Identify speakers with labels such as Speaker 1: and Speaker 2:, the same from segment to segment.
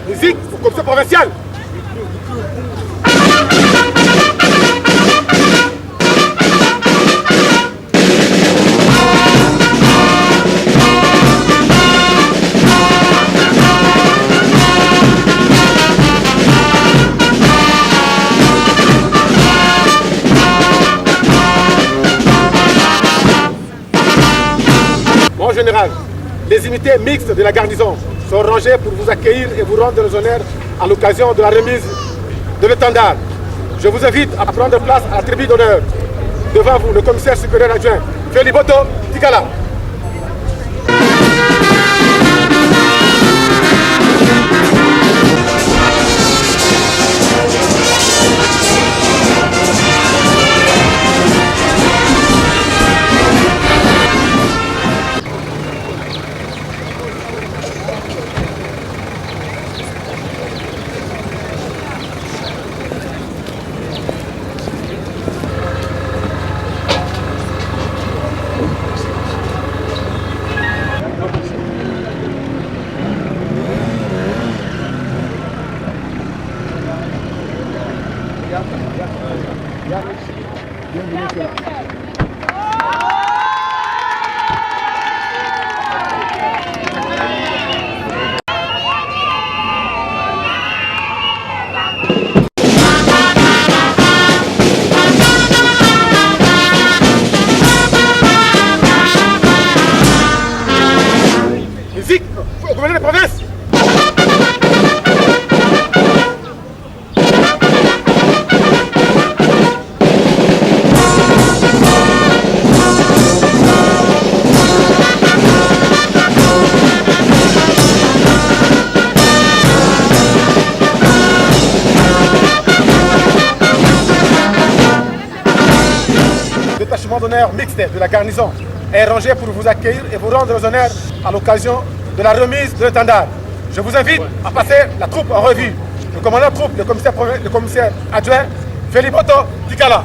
Speaker 1: Musique au commissaire provincial. Mon général, les unités mixtes de la garnison sont rangées pour vous accueillir et vous rendre les honneurs à l'occasion de la remise de l'étendard. Je vous invite à prendre place à la tribune d'honneur. Devant vous, le commissaire supérieur adjoint, Feliboto Tikala. Musique au gouverneur de province. Le détachement d'honneur mixte de la garnison est rangé pour vous accueillir et vous rendre les honneurs à l'occasion de la remise de l'étendard. Je vous invite à passer la troupe en revue. Le commandant de troupe, le commissaire adjoint, Feliboto Tikala.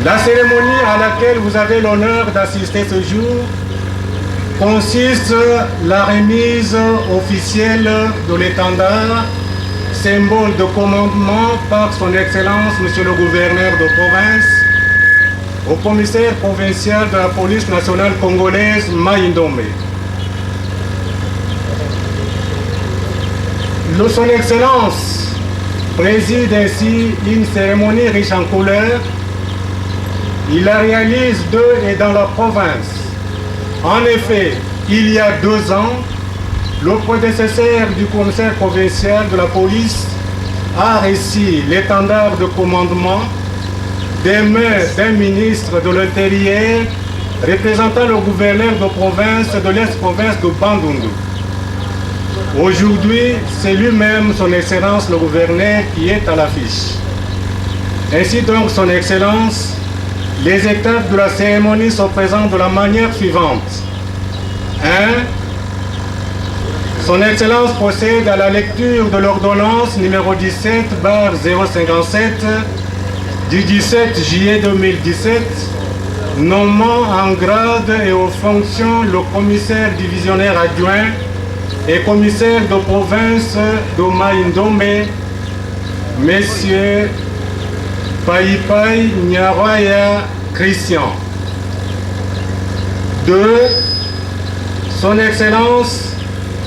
Speaker 2: La cérémonie à laquelle vous avez l'honneur d'assister ce jour consiste la remise officielle de l'étendard, symbole de commandement par son Excellence Monsieur le gouverneur de province, au commissaire provincial de la police nationale congolaise Maïndombe. Son Excellence préside ainsi une cérémonie riche en couleurs. Il la réalise de et dans la province. En effet, il y a 2 ans, le prédécesseur du commissaire provincial de la police a reçu l'étendard de commandement des mains d'un ministre de l'Intérieur représentant le gouverneur de province de l'ex-province de Bandundu. Aujourd'hui, c'est lui-même, son Excellence le gouverneur, qui est à l'affiche. Ainsi donc, Son Excellence, les étapes de la cérémonie sont présentes de la manière suivante. 1. Son Excellence procède à la lecture de l'ordonnance numéro 17/057 du 17 juillet 2017, nommant en grade et aux fonctions le commissaire divisionnaire adjoint et commissaire de province d'Oma-Indomé, Messieurs Paipai Nyarwaya Christian. 2. Son Excellence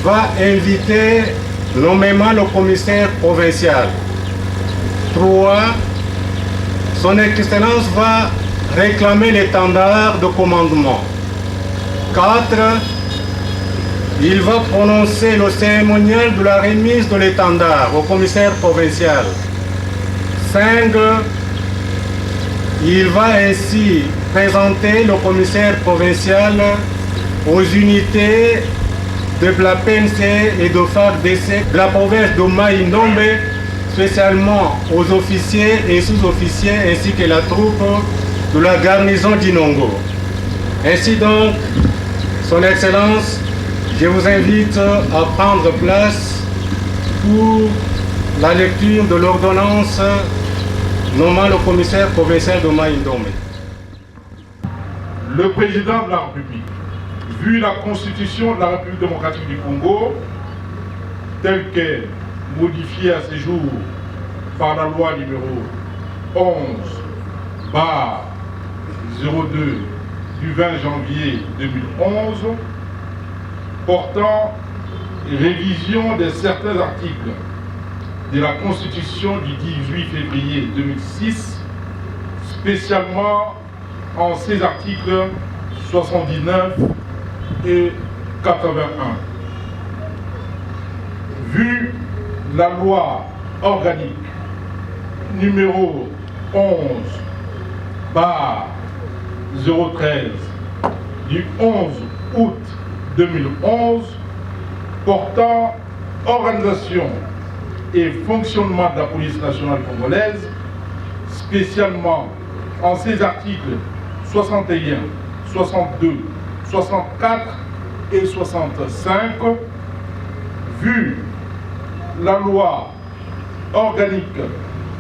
Speaker 2: va inviter nommément le commissaire provincial. 3. Son Excellence va réclamer l'étendard de commandement. 4. Il va prononcer le cérémonial de la remise de l'étendard au commissaire provincial. 5. Il va ainsi présenter le commissaire provincial aux unités de la PNC et de FARDC de la province d'Oma-Indomé, spécialement aux officiers et sous-officiers ainsi que la troupe de la garnison d'Inongo. Ainsi donc, Son Excellence, je vous invite à prendre place pour la lecture de l'ordonnance nommant le commissaire provincial d'Oma-Indomé.
Speaker 3: Le président de la République, vu la Constitution de la République démocratique du Congo, telle qu'elle modifiée à ce jour par la loi numéro 11/02 du 20 janvier 2011, portant révision de certains articles de la Constitution du 18 février 2006, spécialement en ces articles 79 et 81. Vu la loi organique numéro 11/013 du 11 août 2011 portant organisation et fonctionnement de la police nationale congolaise, spécialement en ses articles 61, 62, 64 et 65, vu la loi organique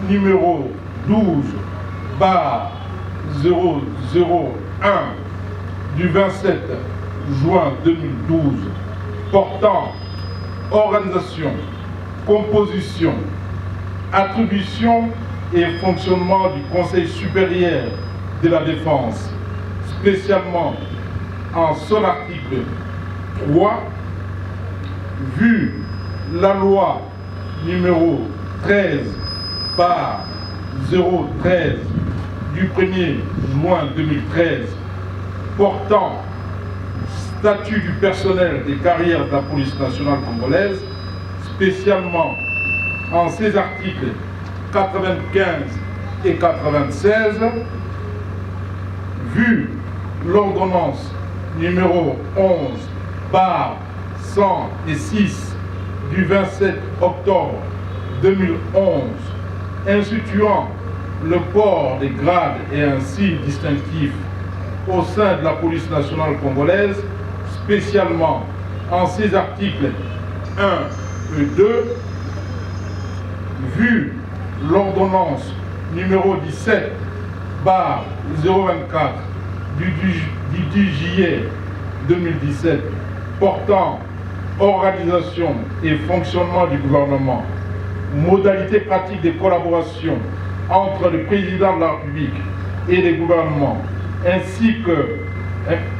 Speaker 3: numéro 12/001 du 27 juin 2012 portant organisation, composition, attribution et fonctionnement du Conseil supérieur de la défense, spécialement en son article 3, vu la loi numéro 13/013 du 1er juin 2013 portant statut du personnel des carrières de la police nationale congolaise, spécialement en ses articles 95 et 96, vu l'ordonnance numéro 11/106 du 27 octobre 2011 instituant le port des grades et un signe distinctif au sein de la police nationale congolaise, spécialement en ses articles 1 et 2, vu l'ordonnance numéro 17/024 du 10 juillet 2017 portant organisation et fonctionnement du gouvernement, modalités pratiques de collaboration entre le président de la République et les gouvernements, ainsi que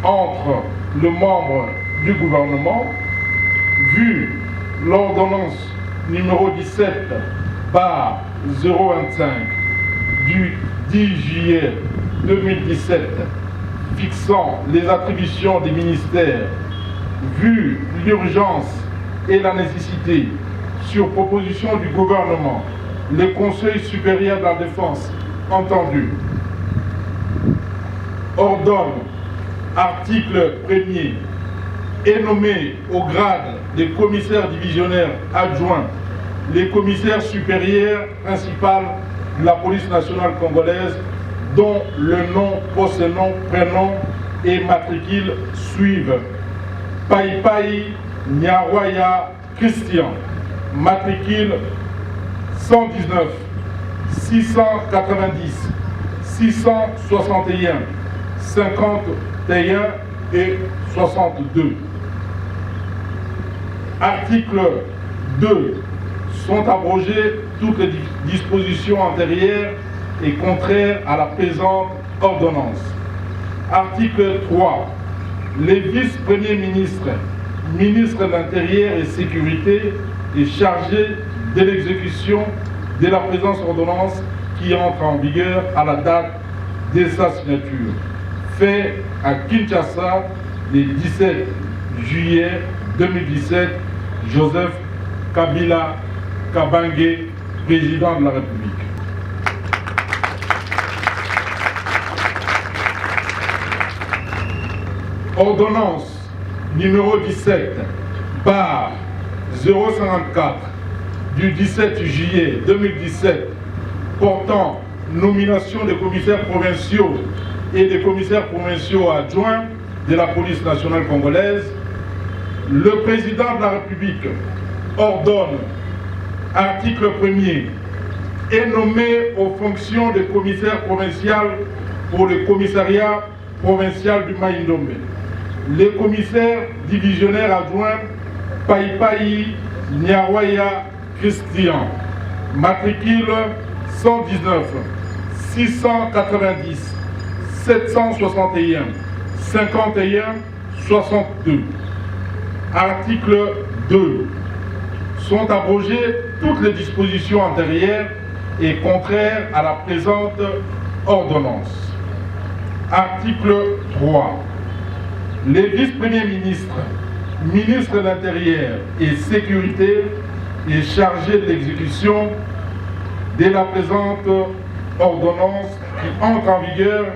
Speaker 3: entre le membre du gouvernement, vu l'ordonnance numéro 17/025 du 10 juillet 2017 fixant les attributions des ministères, vu l'urgence et la nécessité, sur proposition du gouvernement, le Conseil supérieur de la défense entendu ordonne, article 1er, est nommé au grade des commissaires divisionnaires adjoints les commissaires supérieurs principaux de la police nationale congolaise dont le nom, post-nom, prénom et matricule suivent. Paipai Nyarwaya Christian, matricule 119 690 661 51 et 62. Article 2. Sont abrogées toutes les dispositions antérieures et contraires à la présente ordonnance. Article 3. Les vice-premiers ministres, ministres de l'Intérieur et Sécurité et chargés de l'exécution de la présente ordonnance qui entre en vigueur à la date de sa signature. Fait à Kinshasa le 17 juillet 2017, Joseph Kabila Kabange, président de la République. Ordonnance numéro 17 par 054 du 17 juillet 2017 portant nomination des commissaires provinciaux et des commissaires provinciaux adjoints de la police nationale congolaise. Le président de la République ordonne, article 1er, est nommé aux fonctions de commissaire provincial pour le commissariat provincial du Maïndombe. Les commissaires divisionnaires adjoints Paipai Nyarwaya Christian, matricule 119 690 761 51 62. Article 2. Sont abrogées toutes les dispositions antérieures et contraires à la présente ordonnance. Article 3. Les vice-premiers ministres, ministres de l'Intérieur et Sécurité et chargés de l'exécution de la présente ordonnance qui entre en vigueur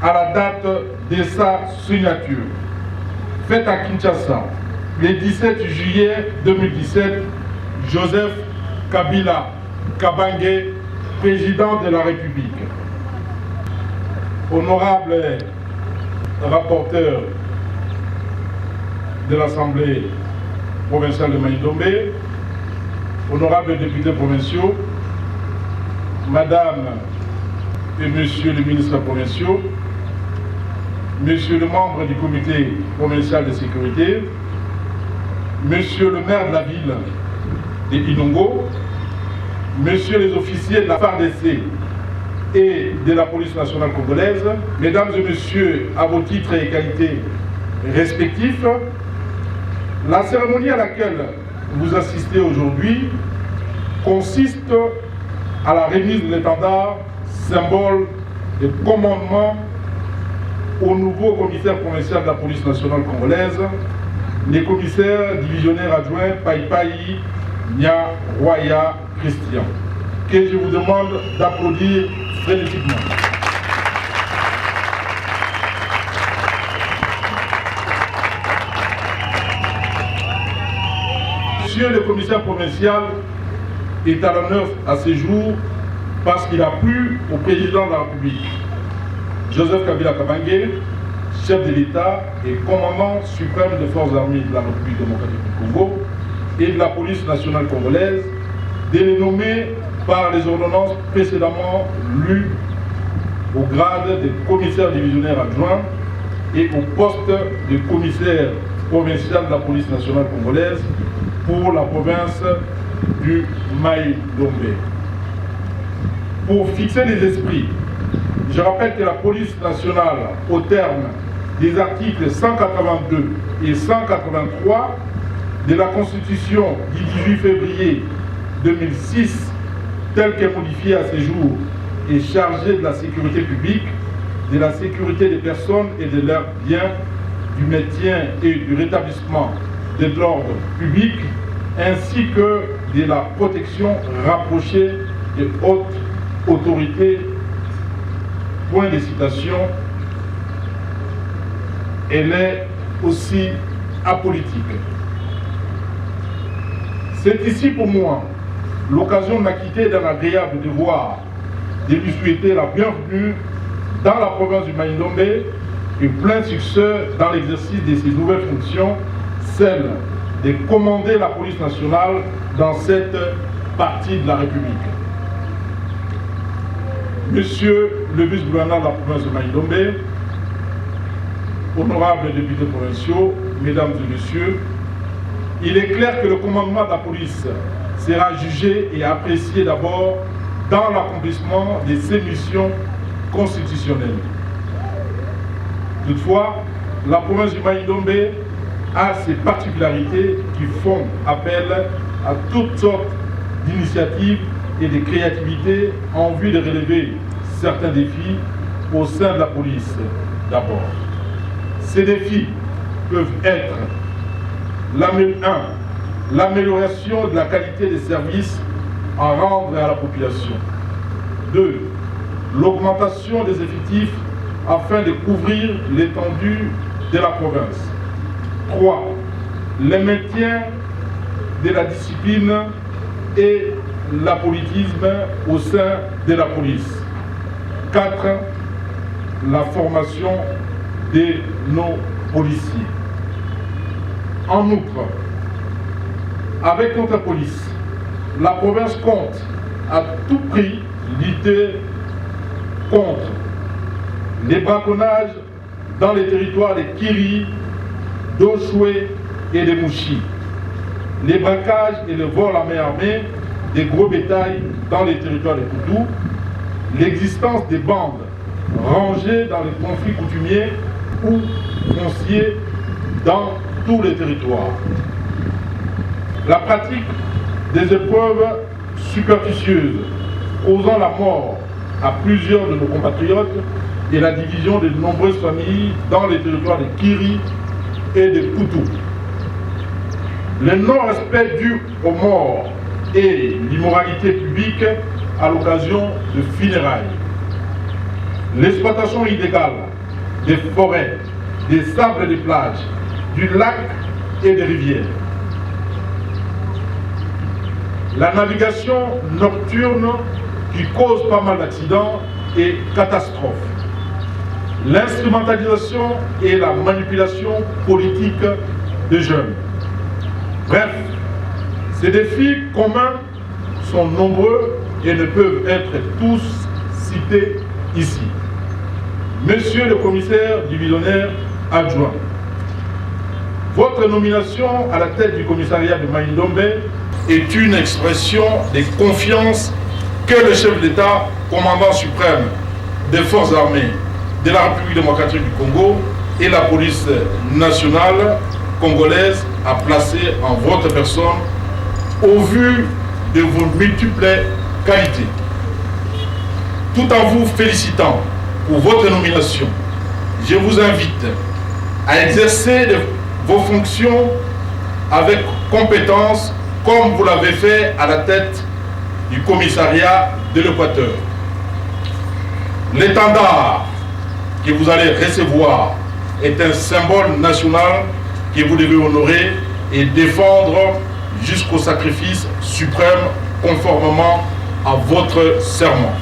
Speaker 3: à la date de sa signature. Faite à Kinshasa, le 17 juillet 2017, Joseph Kabila Kabange, président de la République. Honorable rapporteur de l'Assemblée provinciale de Maïndombe, honorables députés provinciaux, Madame et Monsieur les ministres provinciaux, Monsieur le membre du comité provincial de sécurité, Monsieur le maire de la ville de Inongo, Messieurs les officiers de la FARDC et de la police nationale congolaise, Mesdames et Messieurs, à vos titres et qualités respectifs, la cérémonie à laquelle vous assistez aujourd'hui consiste à la remise de l'étendard, symbole de commandement au nouveau commissaire provincial de la police nationale congolaise, les commissaires divisionnaires adjoints Paipai Nyarwaya Christian, que je vous demande d'applaudir frénétiquement. Monsieur le commissaire provincial est à l'honneur à ce jour parce qu'il a plu au président de la République, Joseph Kabila Kabange, chef de l'État et commandant suprême des forces armées de la République démocratique du Congo et de la police nationale congolaise, de les nommer par les ordonnances précédemment lues au grade de commissaire divisionnaire adjoint et au poste de commissaire provincial de la police nationale congolaise pour la province du Maïndombe. Pour fixer les esprits, je rappelle que la police nationale, au terme des articles 182 et 183 de la Constitution du 18 février 2006, telle qu'est modifiée à ce jour, est chargée de la sécurité publique, de la sécurité des personnes et de leurs biens, du maintien et du rétablissement de l'ordre public, ainsi que de la protection rapprochée des hautes autorités. Point de citation. Elle est aussi apolitique. C'est ici pour moi l'occasion de m'acquitter d'un agréable devoir de lui souhaiter la bienvenue dans la province du Maïndombe et plein succès dans l'exercice de ses nouvelles fonctions, celle de commander la police nationale dans cette partie de la République. Monsieur le vice-gouverneur de la province de Maïndombe, honorables députés provinciaux, mesdames et messieurs, il est clair que le commandement de la police sera jugé et apprécié d'abord dans l'accomplissement de ses missions constitutionnelles. Toutefois, la province du Maïndombe a ses particularités qui font appel à toutes sortes d'initiatives et de créativité en vue de relever certains défis au sein de la police d'abord. Ces défis peuvent être l'amélioration de la qualité des services à rendre à la population. 2. L'augmentation des effectifs afin de couvrir l'étendue de la province. 3. Le maintien de la discipline et l'apolitisme au sein de la police. 4. La formation de nos policiers. En outre, avec notre police, la province compte à tout prix lutter contre les braconnages dans les territoires de Kiri, d'Oshoué et de Mouchi, les braquages et le vol à main armée des gros bétails dans les territoires de Koudou, l'existence des bandes rangées dans les conflits coutumiers ou fonciers dans tous les territoires. La pratique des épreuves superstitieuses causant la mort à plusieurs de nos compatriotes et la division de nombreuses familles dans les territoires de Kiri et de Koutou. Le non-respect dû aux morts et l'immoralité publique à l'occasion de funérailles. L'exploitation illégale des forêts, des sables des plages, du lac et des rivières. La navigation nocturne qui cause pas mal d'accidents et catastrophes. L'instrumentalisation et la manipulation politique des jeunes. Bref, ces défis communs sont nombreux et ne peuvent être tous cités ici. Monsieur le commissaire divisionnaire adjoint, votre nomination à la tête du commissariat de Maïndombe est une expression de confiance que le chef d'État, commandant suprême des forces armées de la République démocratique du Congo et la police nationale congolaise a placé en votre personne au vu de vos multiples qualités. Tout en vous félicitant pour votre nomination, je vous invite à exercer vos fonctions avec compétence comme vous l'avez fait à la tête du commissariat de l'Équateur. L'étendard que vous allez recevoir est un symbole national que vous devez honorer et défendre jusqu'au sacrifice suprême conformément à votre serment.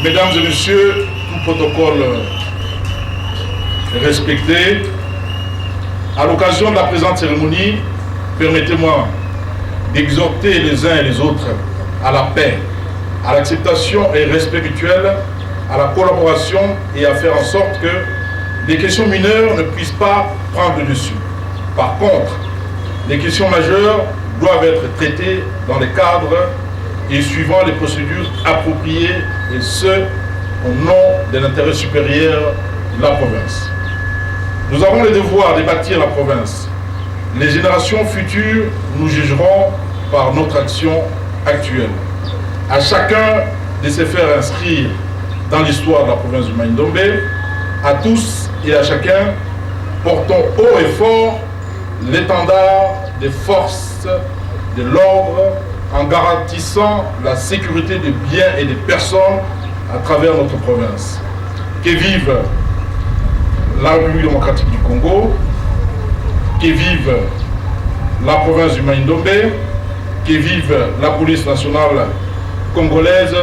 Speaker 3: Mesdames et messieurs, tout protocole respecté, à l'occasion de la présente cérémonie, permettez-moi d'exhorter les uns et les autres à la paix, à l'acceptation et respect mutuel, à la collaboration et à faire en sorte que les questions mineures ne puissent pas prendre le dessus. Par contre, les questions majeures doivent être traitées dans les cadres et suivant les procédures appropriées, et ce, au nom de l'intérêt supérieur de la province. Nous avons le devoir de bâtir la province. Les générations futures nous jugeront par notre action actuelle. À chacun de se faire inscrire dans l'histoire de la province du Maïndombe, à tous et à chacun, portons haut et fort l'étendard des forces de l'ordre en garantissant la sécurité des biens et des personnes à travers notre province. Que vive la République démocratique du Congo, que vive la province du Mai-Ndombe, que vive la police nationale congolaise,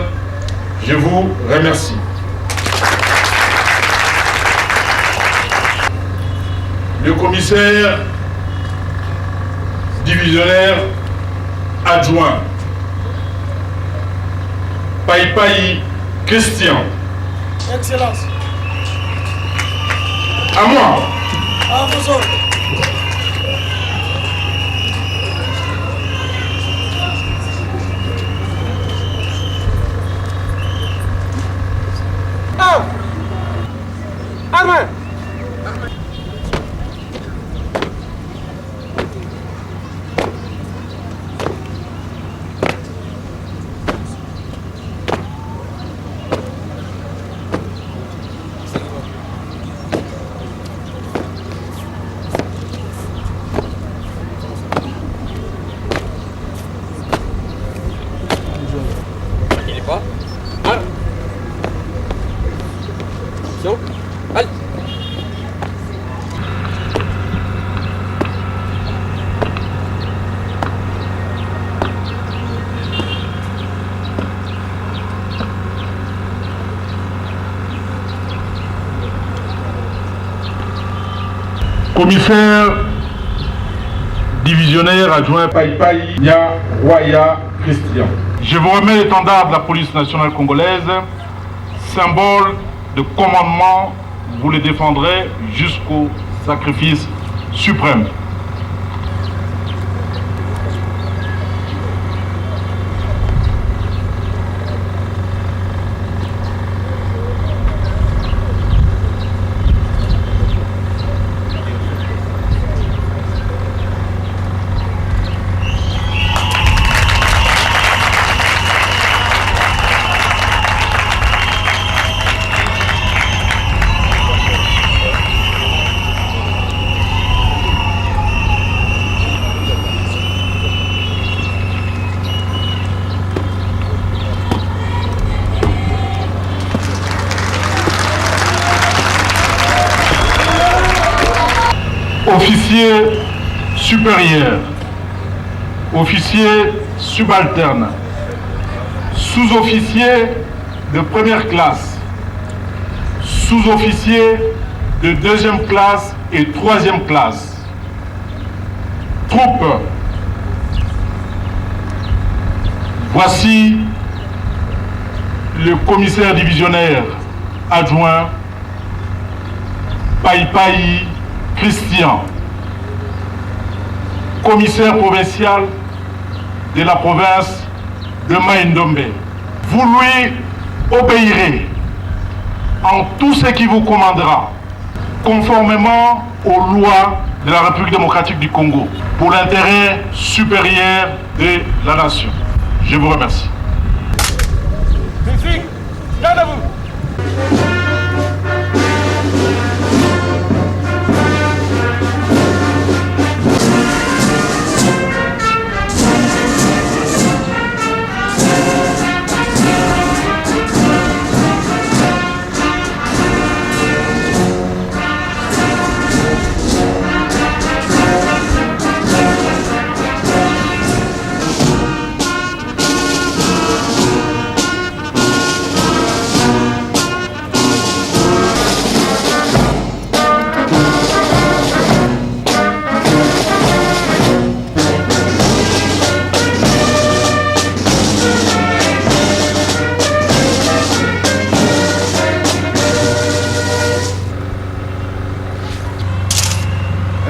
Speaker 3: je vous remercie. Le commissaire divisionnaire adjoint, Paipai Christian.
Speaker 4: Excellence.
Speaker 3: À moi.
Speaker 4: À vous autres.
Speaker 1: Armand.
Speaker 3: Commissaire divisionnaire adjoint Paipai Nyawaya Christian. Je vous remets l'étendard de la police nationale congolaise, symbole de commandement, vous le défendrez jusqu'au sacrifice suprême. Officier supérieur, officier subalterne, sous-officier de première classe, sous-officier de deuxième classe et troisième classe, troupes. Voici le commissaire divisionnaire adjoint Paipai Christian, commissaire provincial de la province de Mai-Ndombe. Vous lui obéirez en tout ce qui vous commandera, conformément aux lois de la République démocratique du Congo, pour l'intérêt supérieur de la nation. Je vous remercie.
Speaker 1: Musique, gardez-vous.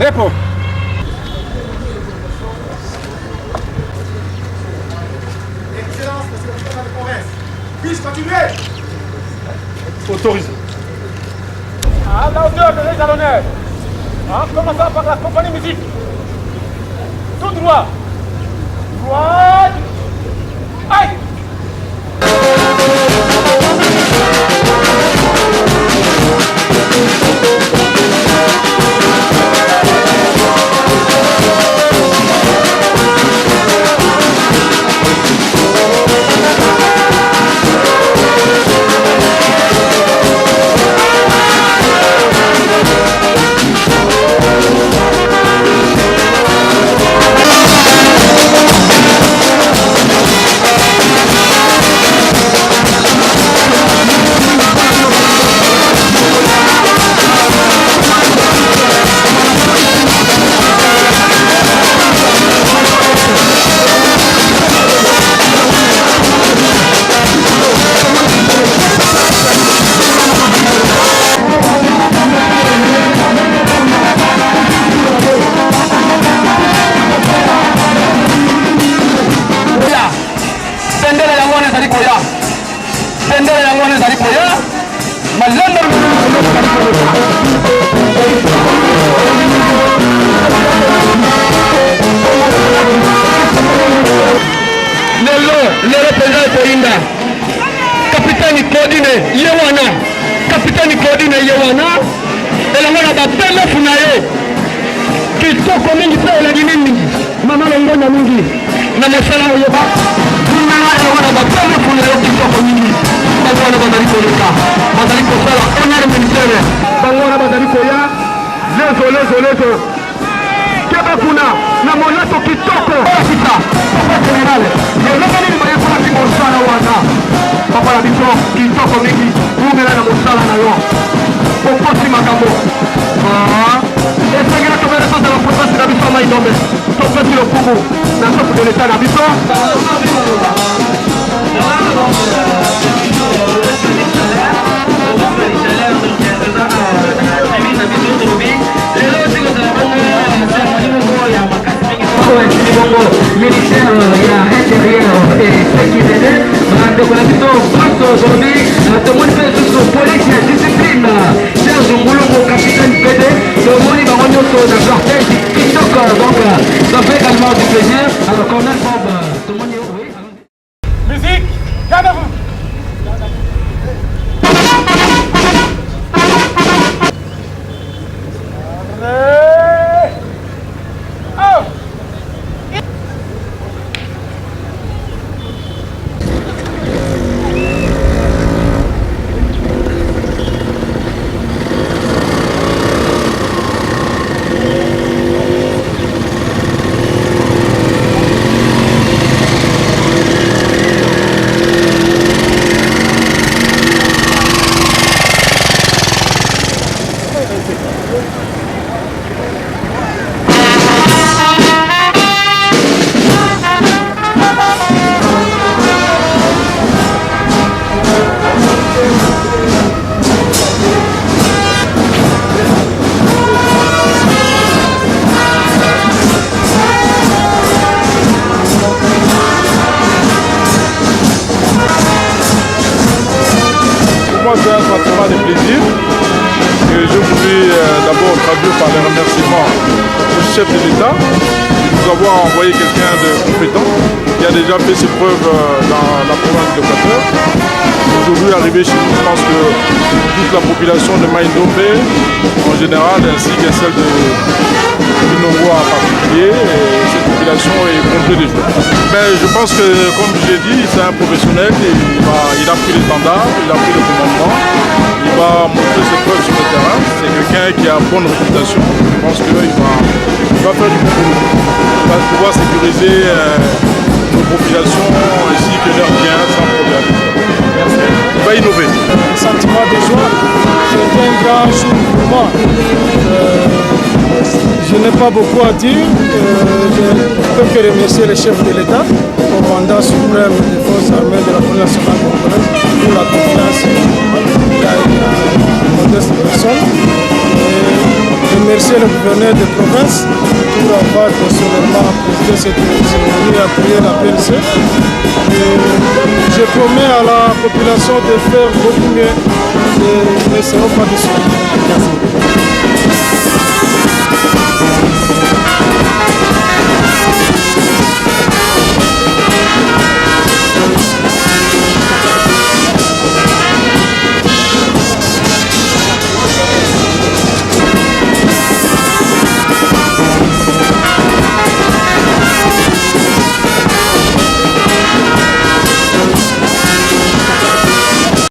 Speaker 1: Réponds. Excellence, monsieur le président de province. Puis-je continuer?
Speaker 3: Autorisé.
Speaker 1: À la hauteur de l'honneur. En commençant par la compagnie musique. Tout droit. Droite. Aïe!
Speaker 5: na mingi na mosala oyo batunanga wana bapeme mpona yo kitoko mingi bango wana bazali koleka bazali kosala honneur militaire bango wana bazali koya lezo kebe kuna na moleto kitoko kita papa général elenge nini bayekolaki mosala wana papa na biso kitoko mingi umela na mosala na yo okosi makambo esengelaka baresanza na province na biso mai ndombe topesi lokumu na soki de leta na biso militaire ya intérieur et sécurité bandeko na biso bato aujourd'hui tomoni mpe lisusu police ya discipline serge ngulungu capitaine pd tomoni bango nyonso na quartier kitoko donc ça fait également du plaisir alors colonel Bob tomoni oui
Speaker 1: Musique, gardez-vous.
Speaker 3: C'est un sentiment de plaisir que je voulais d'abord traduire par les remerciements au chef de l'État de nous avoir envoyé quelqu'un de compétent qui a déjà fait ses preuves dans la province de l'Équateur. Aujourd'hui arrivé chez nous, je pense que toute la population de Maïndombe en général ainsi que celle de Binongo en particulier, cette population est comblée de joie. Mais je pense que, comme j'ai dit, c'est un professionnel, il a pris les standards, il a pris le commandement, il va montrer ses preuves sur le terrain. C'est quelqu'un qui a bonne réputation. Je pense qu'il va faire du bon boulot. Il va pouvoir sécuriser nos populations ainsi que leurs biens sans problème. Il va innover.
Speaker 4: Un sentiment de joie, c'est un grand jour pour moi. Je n'ai pas beaucoup à dire. Je ne peux que remercier le chef de l'État, commandant suprême des forces armées de la Police nationale congolaise, pour la confiance qu'il a une modeste personne. Et remercier le gouverneur de province pour avoir personnellement présidé cette cérémonie et appuyer la PLC. Et je promets à la population de faire beaucoup mieux et ne seront pas déçus. Merci.